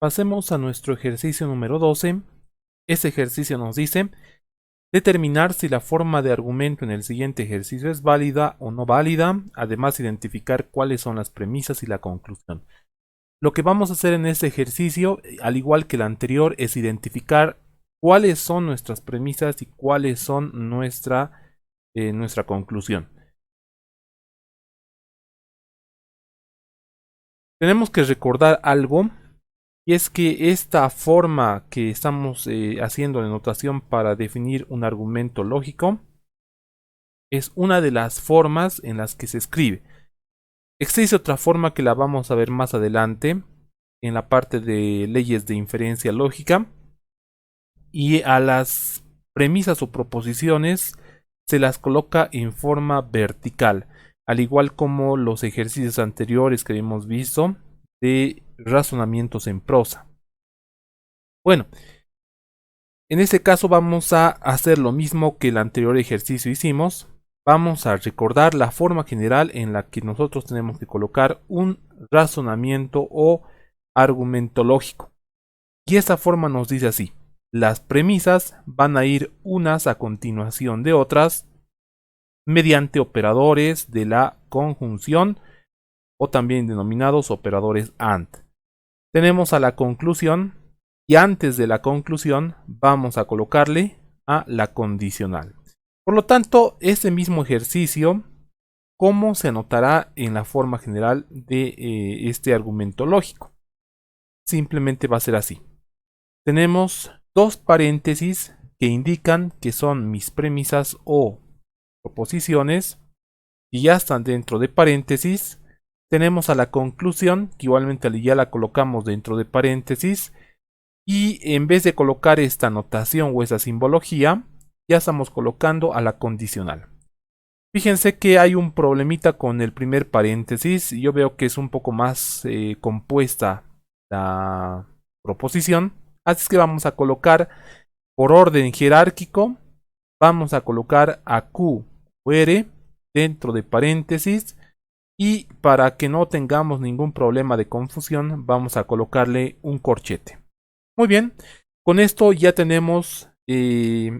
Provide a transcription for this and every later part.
Pasemos a nuestro ejercicio número 12. Este ejercicio nos dice determinar si la forma de argumento en el siguiente ejercicio es válida o no válida, además identificar cuáles son las premisas y la conclusión. Lo que vamos a hacer en este ejercicio, al igual que el anterior, es identificar cuáles son nuestras premisas y cuáles son nuestra conclusión. Tenemos que recordar algo. Y es que esta forma que estamos haciendo de notación para definir un argumento lógico es una de las formas en las que se escribe. Existe otra forma que la vamos a ver más adelante en la parte de leyes de inferencia lógica, y a las premisas o proposiciones se las coloca en forma vertical, al igual como los ejercicios anteriores que hemos visto de razonamientos en prosa. Bueno, en este caso vamos a hacer lo mismo que el anterior ejercicio hicimos. Vamos a recordar la forma general en la que nosotros tenemos que colocar un razonamiento o argumento lógico. Y esta forma nos dice así: las premisas van a ir unas a continuación de otras mediante operadores de la conjunción, o también denominados operadores AND. Tenemos a la conclusión, y antes de la conclusión vamos a colocarle a la condicional. Por lo tanto, este mismo ejercicio, ¿cómo se anotará en la forma general de este argumento lógico? Simplemente va a ser así. Tenemos dos paréntesis que indican que son mis premisas o proposiciones, y ya están dentro de paréntesis. Tenemos a la conclusión, que igualmente ya la colocamos dentro de paréntesis. Y en vez de colocar esta notación o esa simbología, ya estamos colocando a la condicional. Fíjense que hay un problemita con el primer paréntesis. Yo veo que es un poco más compuesta la proposición. Así es que vamos a colocar por orden jerárquico. Vamos a colocar a Q o R dentro de paréntesis. Y para que no tengamos ningún problema de confusión, vamos a colocarle un corchete. Muy bien, con esto ya tenemos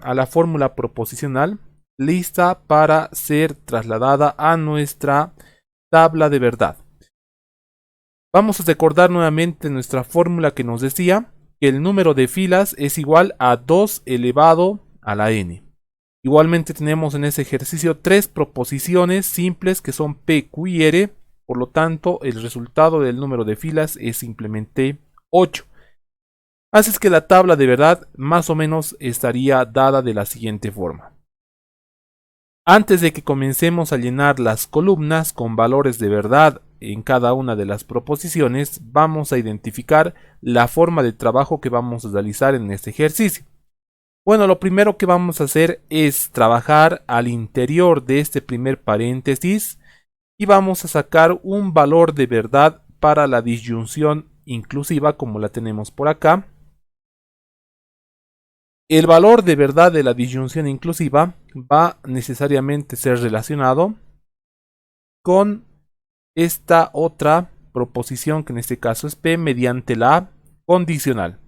a la fórmula proposicional lista para ser trasladada a nuestra tabla de verdad. Vamos a recordar nuevamente nuestra fórmula que nos decía que el número de filas es igual a 2 elevado a la n. Igualmente tenemos en ese ejercicio tres proposiciones simples que son P, Q y R. Por lo tanto, el resultado del número de filas es simplemente 8. Así es que la tabla de verdad más o menos estaría dada de la siguiente forma. Antes de que comencemos a llenar las columnas con valores de verdad en cada una de las proposiciones, vamos a identificar la forma de trabajo que vamos a realizar en este ejercicio. Bueno, lo primero que vamos a hacer es trabajar al interior de este primer paréntesis y vamos a sacar un valor de verdad para la disyunción inclusiva, como la tenemos por acá. El valor de verdad de la disyunción inclusiva va necesariamente a ser relacionado con esta otra proposición, que en este caso es P, mediante la condicional.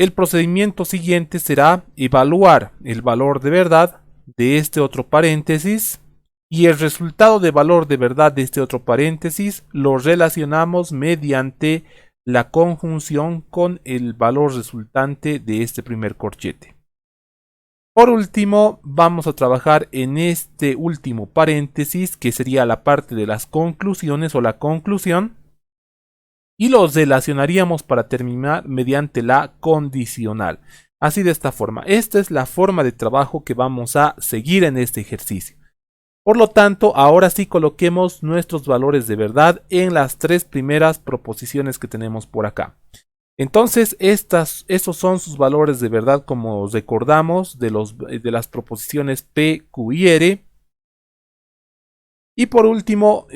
El procedimiento siguiente será evaluar el valor de verdad de este otro paréntesis, y el resultado de valor de verdad de este otro paréntesis lo relacionamos mediante la conjunción con el valor resultante de este primer corchete. Por último, vamos a trabajar en este último paréntesis, que sería la parte de las conclusiones o la conclusión, y los relacionaríamos para terminar mediante la condicional. Así, de esta forma. Esta es la forma de trabajo que vamos a seguir en este ejercicio. Por lo tanto, ahora sí coloquemos nuestros valores de verdad en las tres primeras proposiciones que tenemos por acá. Entonces, esos son sus valores de verdad, como recordamos, de las proposiciones P, Q y R. Y por último,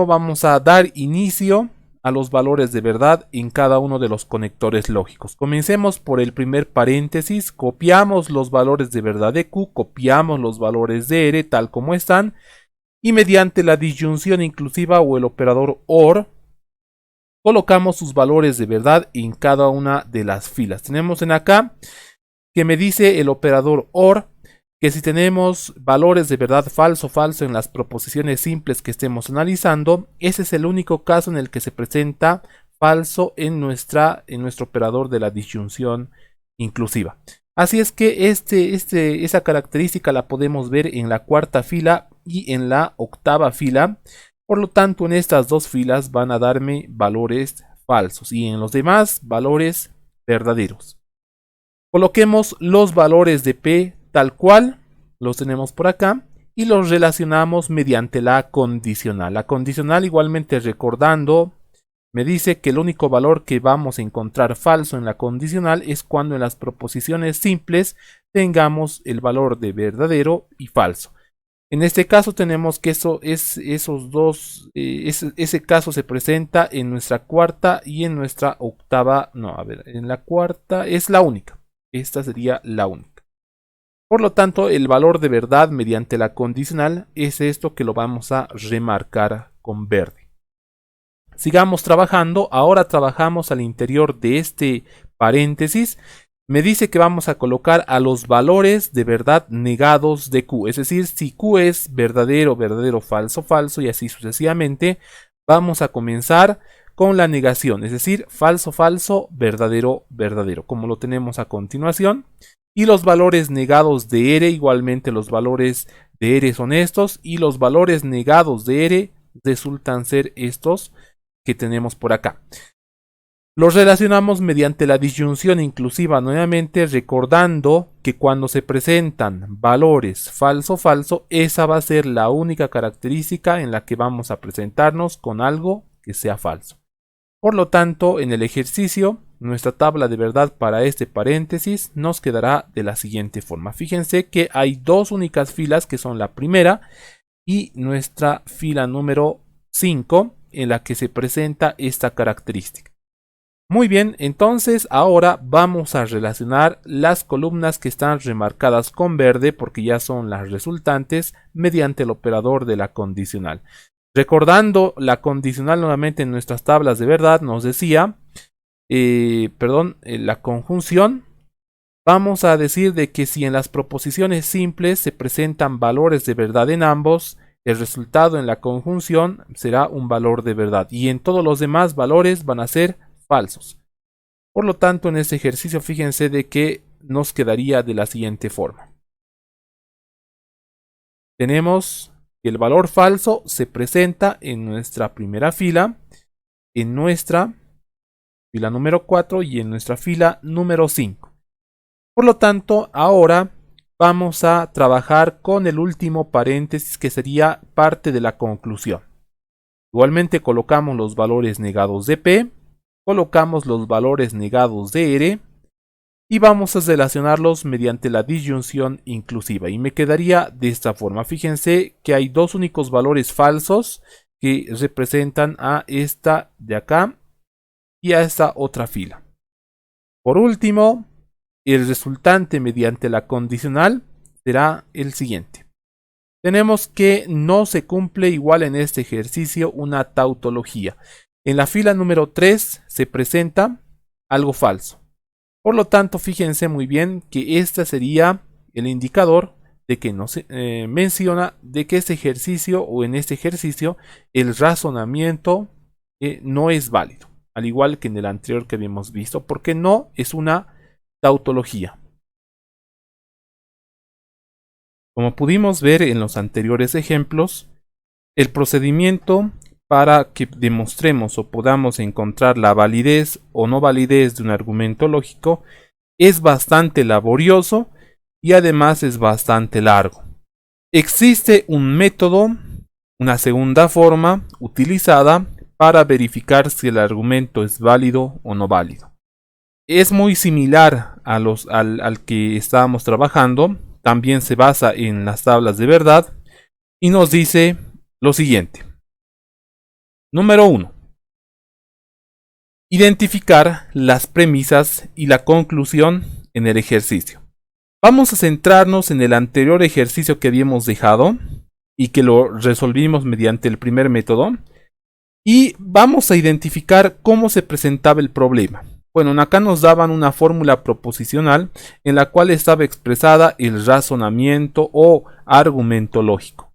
vamos a dar inicio a los valores de verdad en cada uno de los conectores lógicos. Comencemos por el primer paréntesis, copiamos los valores de verdad de Q, copiamos los valores de R tal como están, y mediante la disyunción inclusiva o el operador OR, colocamos sus valores de verdad en cada una de las filas. Tenemos en acá que me dice el operador OR que si tenemos valores de verdad falso, falso en las proposiciones simples que estemos analizando, ese es el único caso en el que se presenta falso en nuestro operador de la disyunción inclusiva. Así es que esa característica la podemos ver en la cuarta fila y en la octava fila. Por lo tanto, en estas dos filas van a darme valores falsos y en los demás valores verdaderos. Coloquemos los valores de P tal cual, los tenemos por acá, y los relacionamos mediante la condicional. La condicional, igualmente recordando, me dice que el único valor que vamos a encontrar falso en la condicional es cuando en las proposiciones simples tengamos el valor de verdadero y falso. En este caso tenemos que ese caso se presenta en nuestra cuarta y en nuestra octava. No, a ver, en la cuarta es la única. Esta sería la única. Por lo tanto, el valor de verdad mediante la condicional es esto que lo vamos a remarcar con verde. Sigamos trabajando. Ahora trabajamos al interior de este paréntesis. Me dice que vamos a colocar a los valores de verdad negados de Q. Es decir, si Q es verdadero, verdadero, falso, falso y así sucesivamente, vamos a comenzar con la negación. Es decir, falso, falso, verdadero, verdadero. Como lo tenemos a continuación. Y los valores negados de R, igualmente los valores de R son estos. Y los valores negados de R resultan ser estos que tenemos por acá. Los relacionamos mediante la disyunción inclusiva nuevamente, recordando que cuando se presentan valores falso, falso, esa va a ser la única característica en la que vamos a presentarnos con algo que sea falso. Por lo tanto, en el ejercicio, nuestra tabla de verdad para este paréntesis nos quedará de la siguiente forma. Fíjense que hay dos únicas filas que son la primera y nuestra fila número 5 en la que se presenta esta característica. Muy bien, entonces ahora vamos a relacionar las columnas que están remarcadas con verde porque ya son las resultantes mediante el operador de la condicional. Recordando la condicional nuevamente en nuestras tablas de verdad nos decía, la conjunción, vamos a decir de que si en las proposiciones simples se presentan valores de verdad en ambos, el resultado en la conjunción será un valor de verdad y en todos los demás valores van a ser falsos. Por lo tanto, en este ejercicio fíjense de que nos quedaría de la siguiente forma. Tenemos que el valor falso se presenta en nuestra primera fila, en nuestra fila número 4 y en nuestra fila número 5. Por lo tanto, ahora vamos a trabajar con el último paréntesis que sería parte de la conclusión. Igualmente colocamos los valores negados de P, colocamos los valores negados de R y vamos a relacionarlos mediante la disyunción inclusiva. Y me quedaría de esta forma. Fíjense que hay dos únicos valores falsos que representan a esta de acá y a esta otra fila. Por último, el resultante mediante la condicional será el siguiente. Tenemos que no se cumple igual en este ejercicio una tautología. En la fila número 3 se presenta algo falso. Por lo tanto, fíjense muy bien que este sería el indicador de que no se menciona de que este ejercicio o en este ejercicio el razonamiento no es válido. Al igual que en el anterior que habíamos visto, porque no es una tautología. Como pudimos ver en los anteriores ejemplos, el procedimiento para que demostremos o podamos encontrar la validez o no validez de un argumento lógico es bastante laborioso y además es bastante largo. Existe un método, una segunda forma utilizada para verificar si el argumento es válido o no válido. Es muy similar al que estábamos trabajando, también se basa en las tablas de verdad y nos dice lo siguiente. Número 1. Identificar las premisas y la conclusión en el ejercicio. Vamos a centrarnos en el anterior ejercicio que habíamos dejado y que lo resolvimos mediante el primer método. Y vamos a identificar cómo se presentaba el problema. Bueno, acá nos daban una fórmula proposicional en la cual estaba expresada el razonamiento o argumento lógico.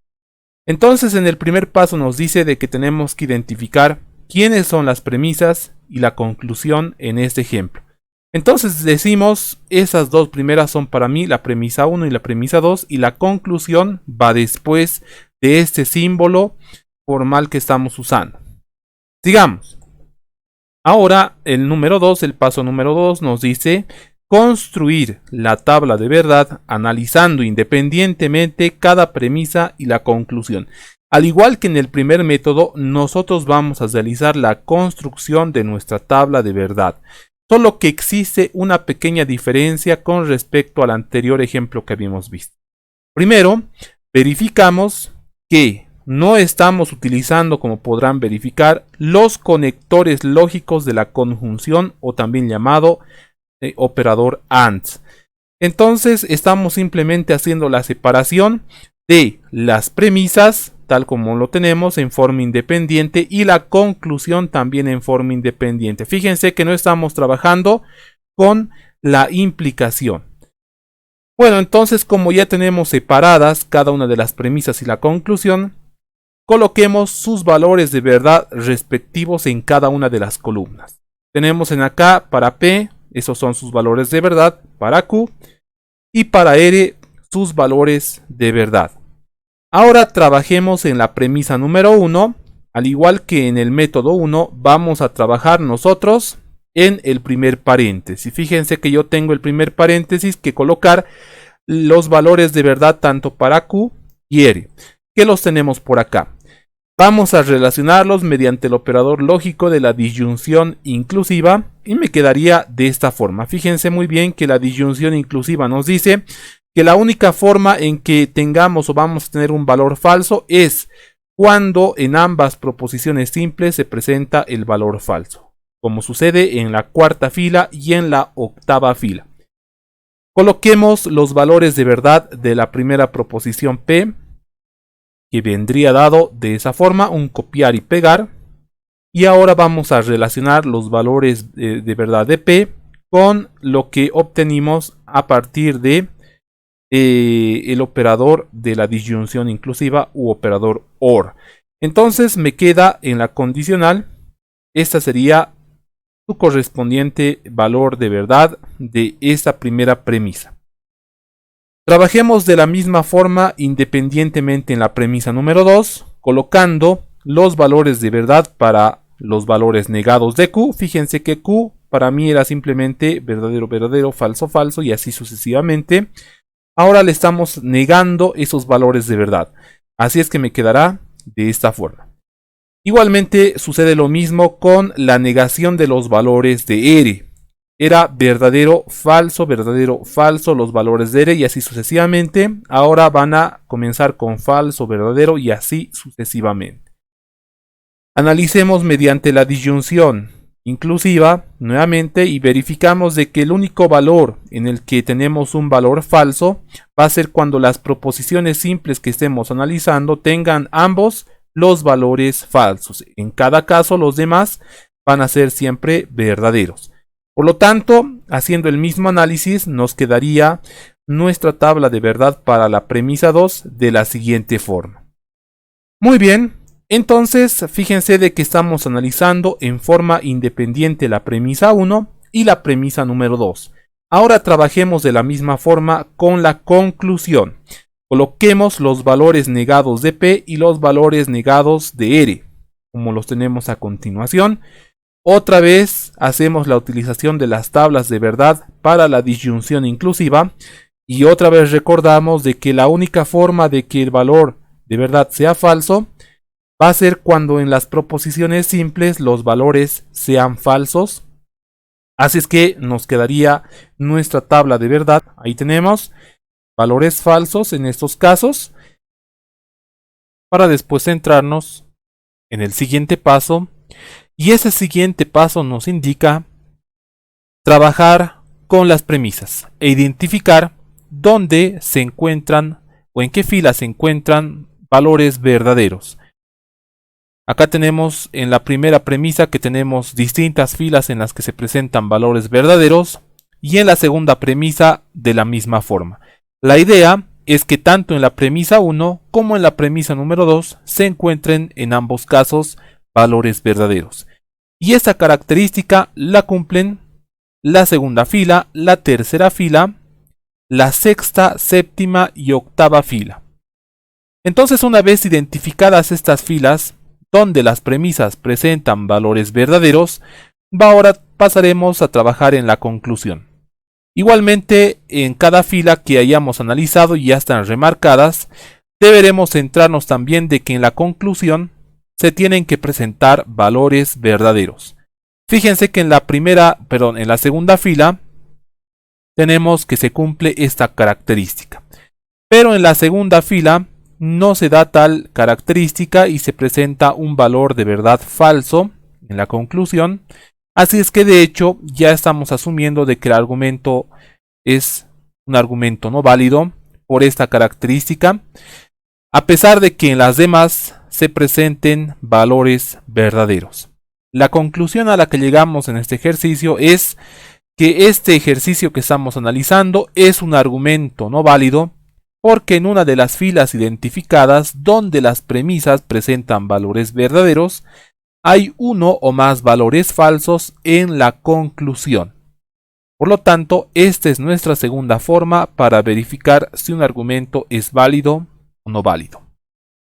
Entonces, en el primer paso nos dice de que tenemos que identificar quiénes son las premisas y la conclusión en este ejemplo. Entonces decimos, esas dos primeras son para mí la premisa 1 y la premisa 2, y la conclusión va después de este símbolo formal que estamos usando. Sigamos. Ahora el número 2, el paso número 2 nos dice construir la tabla de verdad analizando independientemente cada premisa y la conclusión. Al igual que en el primer método, nosotros vamos a realizar la construcción de nuestra tabla de verdad. Solo que existe una pequeña diferencia con respecto al anterior ejemplo que habíamos visto. Primero, verificamos que no estamos utilizando, como podrán verificar, los conectores lógicos de la conjunción o también llamado operador AND. Entonces estamos simplemente haciendo la separación de las premisas, tal como lo tenemos, en forma independiente, y la conclusión también en forma independiente. Fíjense que no estamos trabajando con la implicación. Bueno, entonces como ya tenemos separadas cada una de las premisas y la conclusión, coloquemos sus valores de verdad respectivos en cada una de las columnas. Tenemos en acá para P, esos son sus valores de verdad, para Q, y para R sus valores de verdad. Ahora trabajemos en la premisa número 1. Al igual que en el método 1, vamos a trabajar nosotros en el primer paréntesis. Fíjense que yo tengo el primer paréntesis que colocar los valores de verdad tanto para Q y R, que los tenemos por acá. Vamos a relacionarlos mediante el operador lógico de la disyunción inclusiva y me quedaría de esta forma. Fíjense muy bien que la disyunción inclusiva nos dice que la única forma en que tengamos o vamos a tener un valor falso es cuando en ambas proposiciones simples se presenta el valor falso, como sucede en la cuarta fila y en la octava fila. Coloquemos los valores de verdad de la primera proposición P, que vendría dado de esa forma, un copiar y pegar. Y ahora vamos a relacionar los valores de verdad de P con lo que obtenimos a partir de el operador de la disyunción inclusiva u operador OR. Entonces me queda en la condicional, esta sería su correspondiente valor de verdad de esta primera premisa. Trabajemos de la misma forma independientemente en la premisa número 2, colocando los valores de verdad para los valores negados de Q. Fíjense que Q para mí era simplemente verdadero, verdadero, falso, falso y así sucesivamente. Ahora le estamos negando esos valores de verdad. Así es que me quedará de esta forma. Igualmente sucede lo mismo con la negación de los valores de R. Era verdadero, falso, los valores de R y así sucesivamente. Ahora van a comenzar con falso, verdadero y así sucesivamente. Analicemos mediante la disyunción inclusiva nuevamente y verificamos de que el único valor en el que tenemos un valor falso va a ser cuando las proposiciones simples que estemos analizando tengan ambos los valores falsos. En cada caso los demás van a ser siempre verdaderos. Por lo tanto, haciendo el mismo análisis, nos quedaría nuestra tabla de verdad para la premisa 2 de la siguiente forma. Muy bien, entonces fíjense de que estamos analizando en forma independiente la premisa 1 y la premisa número 2. Ahora trabajemos de la misma forma con la conclusión. Coloquemos los valores negados de P y los valores negados de R, como los tenemos a continuación. Otra vez hacemos la utilización de las tablas de verdad para la disyunción inclusiva y otra vez recordamos de que la única forma de que el valor de verdad sea falso va a ser cuando en las proposiciones simples los valores sean falsos. Así es que nos quedaría nuestra tabla de verdad. Ahí tenemos valores falsos en estos casos, para después centrarnos en el siguiente paso. Y ese siguiente paso nos indica trabajar con las premisas e identificar dónde se encuentran o en qué fila se encuentran valores verdaderos. Acá tenemos en la primera premisa que tenemos distintas filas en las que se presentan valores verdaderos y en la segunda premisa de la misma forma. La idea es que tanto en la premisa 1 como en la premisa número 2 se encuentren en ambos casos valores verdaderos. Y esta característica la cumplen la segunda fila, la tercera fila, la sexta, séptima y octava fila. Entonces, una vez identificadas estas filas donde las premisas presentan valores verdaderos, ahora pasaremos a trabajar en la conclusión. Igualmente, en cada fila que hayamos analizado y ya están remarcadas, deberemos centrarnos también de que en la conclusión se tienen que presentar valores verdaderos. Fíjense que en la segunda fila tenemos que se cumple esta característica. Pero en la segunda fila no se da tal característica y se presenta un valor de verdad falso en la conclusión. Así es que de hecho ya estamos asumiendo de que el argumento es un argumento no válido por esta característica, a pesar de que en las demás se presenten valores verdaderos. La conclusión a la que llegamos en este ejercicio es que este ejercicio que estamos analizando es un argumento no válido porque en una de las filas identificadas donde las premisas presentan valores verdaderos, hay uno o más valores falsos en la conclusión. Por lo tanto, esta es nuestra segunda forma para verificar si un argumento es válido o no válido.